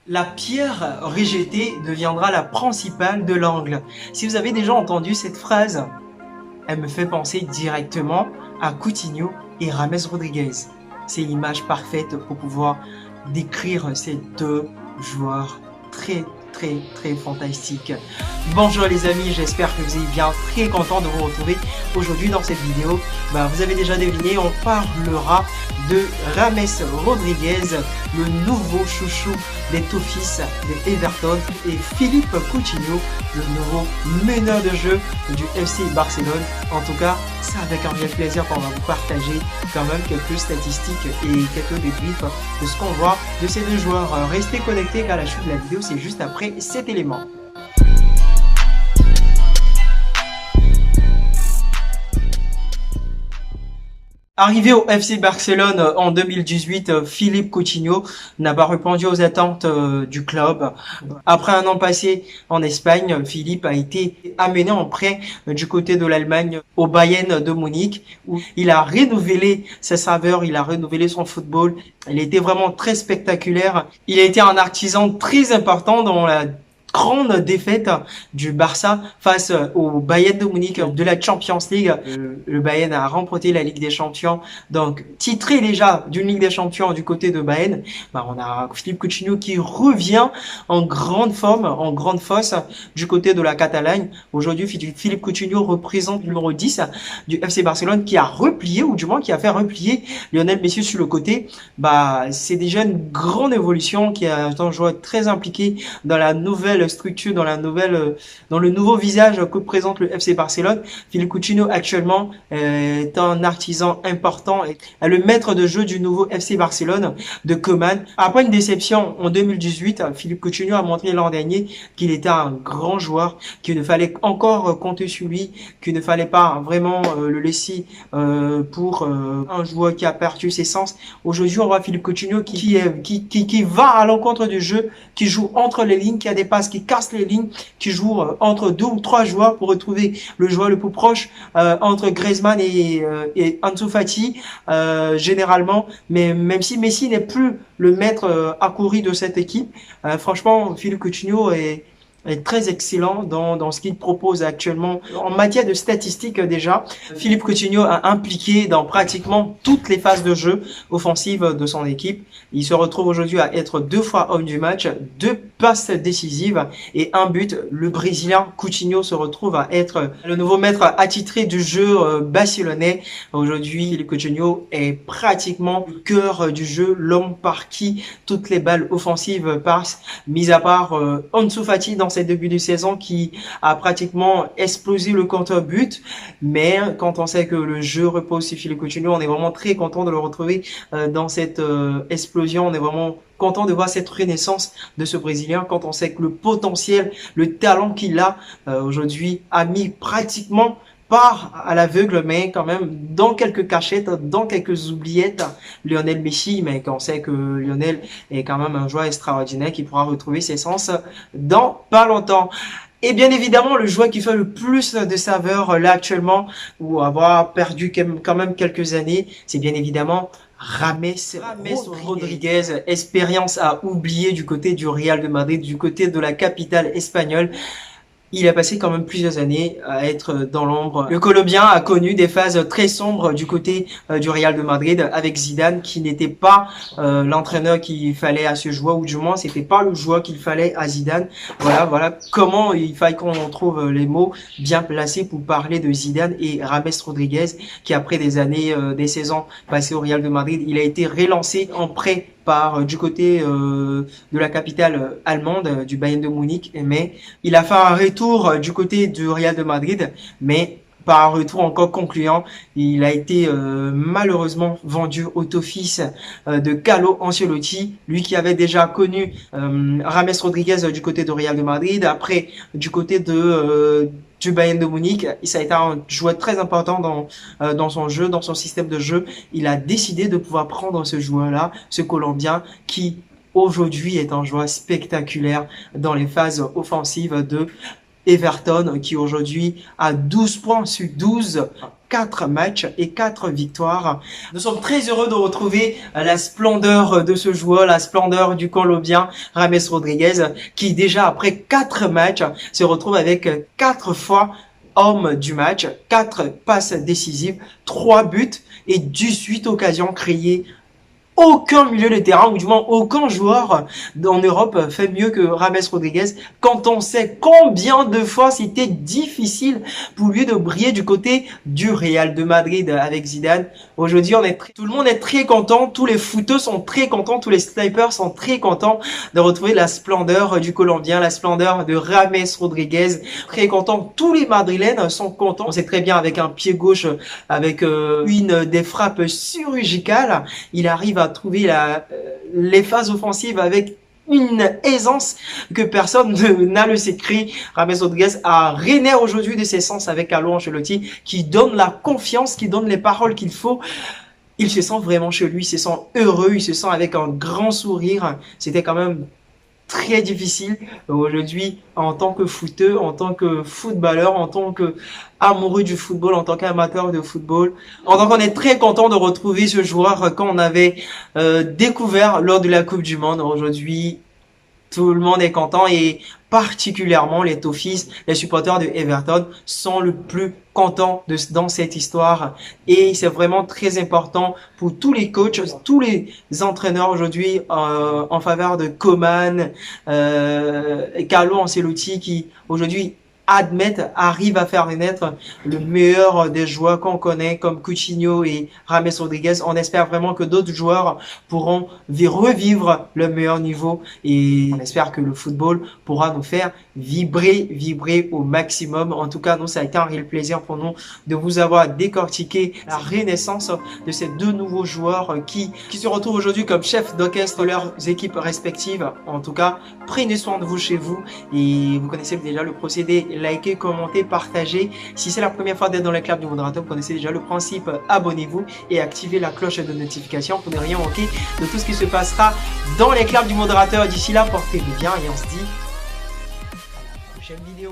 La pierre rejetée deviendra la principale de l'angle. Si vous avez déjà entendu cette phrase, elle me fait penser directement à Coutinho et James Rodriguez. C'est l'image parfaite pour pouvoir décrire ces deux joueurs très fantastiques. Bonjour les amis, j'espère que vous allez bien, très content de vous retrouver aujourd'hui dans cette vidéo. Vous avez déjà deviné, on parlera de James Rodriguez, le nouveau chouchou des Toffees de Everton, et Philippe Coutinho, le nouveau meneur de jeu du FC Barcelone. En tout cas, c'est avec un réel plaisir qu'on va vous partager quand même quelques statistiques et quelques débriefs de ce qu'on voit de ces deux joueurs. Restez connectés car la chute de la vidéo c'est juste après cet élément. Arrivé au FC Barcelone en 2018, Philippe Coutinho n'a pas répondu aux attentes du club. Après un an passé en Espagne, Philippe a été amené en prêt du côté de l'Allemagne au Bayern de Munich, où il a renouvelé sa saveur, il a renouvelé son football. Il était vraiment très spectaculaire. Il a été un artisan très important dans la grande défaite du Barça face au Bayern de Munich de la Champions League. Le Bayern a remporté la Ligue des Champions, donc titré déjà d'une Ligue des Champions du côté de Bayern. On a Philippe Coutinho qui revient en grande forme, en grande force du côté de la Catalogne. Aujourd'hui, Philippe Coutinho représente le numéro 10 du FC Barcelone, qui a replié, ou du moins qui a fait replier Lionel Messi sur le côté. C'est déjà une grande évolution, qui est un joueur très impliqué dans la nouvelle structure, dans le nouveau visage que présente le FC Barcelone. Philippe Coutinho actuellement est un artisan important et est le maître de jeu du nouveau FC Barcelone de Koeman. Après une déception en 2018, Philippe Coutinho a montré l'an dernier qu'il était un grand joueur, qu'il ne fallait encore compter sur lui, qu'il ne fallait pas vraiment le laisser pour un joueur qui a perdu ses sens. Aujourd'hui, on voit Philippe Coutinho qui va à l'encontre du jeu, qui joue entre les lignes, qui a des passes, qui casse les lignes, qui joue entre 2 ou 3 joueurs pour retrouver le joueur le plus proche entre Griezmann et Ansu Fati généralement. Mais même si Messi n'est plus le maître accouru de cette équipe, franchement Philippe Coutinho est très excellent dans ce qu'il propose actuellement. En matière de statistiques déjà, Philippe Coutinho a impliqué dans pratiquement toutes les phases de jeu offensive de son équipe. Il se retrouve aujourd'hui à être 2 fois homme du match, 2 passes décisives et 1 but. Le Brésilien Coutinho se retrouve à être le nouveau maître attitré du jeu barcelonais. Aujourd'hui, Philippe Coutinho est pratiquement le cœur du jeu, l'homme par qui toutes les balles offensives passent, mis à part Ansu Fati dans ses débuts de saison, qui a pratiquement explosé le contre-but. Mais quand on sait que le jeu repose sur Philippe Coutinho, on est vraiment très content de le retrouver dans cette explosion. On est vraiment content de voir cette renaissance de ce Brésilien, quand on sait que le potentiel, le talent qu'il a aujourd'hui a mis pratiquement pas à l'aveugle, mais quand même dans quelques cachettes, dans quelques oubliettes, Lionel Messi. Mais quand on sait que Lionel est quand même un joueur extraordinaire qui pourra retrouver ses sens dans pas longtemps. Et bien évidemment, le joueur qui fait le plus de saveur là actuellement, ou avoir perdu quand même quelques années, c'est bien évidemment James Rodriguez. Expérience à oublier du côté du Real de Madrid, du côté de la capitale espagnole. Il a passé quand même plusieurs années à être dans l'ombre. Le Colombien a connu des phases très sombres du côté du Real de Madrid, avec Zidane, qui n'était pas l'entraîneur qu'il fallait à ce joueur, ou du moins c'était pas le joueur qu'il fallait à Zidane. Voilà comment il faille qu'on trouve les mots bien placés pour parler de Zidane et James Rodriguez, qui après des années, des saisons passées au Real de Madrid, il a été relancé en prêt du côté de la capitale allemande, du Bayern de Munich. Mais il a fait un retour du côté du Real de Madrid, mais pas un retour encore concluant. Il a été malheureusement vendu au Toffees de Carlo Ancelotti, lui qui avait déjà connu James Rodriguez du côté de Real de Madrid, après du côté du Bayern de Munich. Ça a été un joueur très important dans son jeu, dans son système de jeu. Il a décidé de pouvoir prendre ce joueur-là, ce Colombien, qui aujourd'hui est un joueur spectaculaire dans les phases offensives de Everton, qui aujourd'hui a 12 points sur 12 4 matchs et 4 victoires. Nous sommes très heureux de retrouver la splendeur de ce joueur, la splendeur du Colombien James Rodriguez, qui déjà après 4 matchs se retrouve avec 4 fois homme du match, 4 passes décisives, 3 buts et 18 occasions créées. Aucun milieu de terrain, ou du moins aucun joueur en Europe fait mieux que James Rodriguez, quand on sait combien de fois c'était difficile pour lui de briller du côté du Real de Madrid avec Zidane. Aujourd'hui, tout le monde est très content, tous les footeux sont très contents, tous les snipers sont très contents de retrouver la splendeur du Colombien, la splendeur de James Rodriguez. Très contents, tous les Madrilènes sont contents. On sait très bien, avec un pied gauche, avec une des frappes chirurgicales, il arrive à trouver les phases offensives avec une aisance que personne n'a le secret. James Rodriguez a rené aujourd'hui de ses sens avec Carlo Ancelotti, qui donne la confiance, qui donne les paroles qu'il faut. Il se sent vraiment chez lui, il se sent heureux, il se sent avec un grand sourire. C'était quand même très difficile aujourd'hui en tant que footeux, en tant que footballeur, en tant que amoureux du football, en tant qu'amateur de football. En tant qu'on est très content de retrouver ce joueur qu'on avait découvert lors de la Coupe du Monde. Aujourd'hui, tout le monde est content et particulièrement les Toffees, les supporters de Everton sont le plus contents dans cette histoire. Et c'est vraiment très important pour tous les coachs, tous les entraîneurs aujourd'hui en faveur de Koeman, Carlo Ancelotti, qui aujourd'hui arrive à faire renaître le meilleur des joueurs qu'on connaît comme Coutinho et James Rodriguez. On espère vraiment que d'autres joueurs pourront revivre le meilleur niveau et on espère que le football pourra nous faire vibrer au maximum. En tout cas, nous, ça a été un réel plaisir pour nous de vous avoir décortiqué la renaissance de ces deux nouveaux joueurs qui se retrouvent aujourd'hui comme chefs d'orchestre de leurs équipes respectives. En tout cas, prenez soin de vous chez vous et vous connaissez déjà le procédé. Likez, commentez, partagez. Si c'est la première fois d'être dans le club du modérateur, vous connaissez déjà le principe. Abonnez-vous et activez la cloche de notification pour ne rien manquer de tout ce qui se passera dans les clubs du modérateur. D'ici là, portez-vous bien et on se dit à la prochaine vidéo.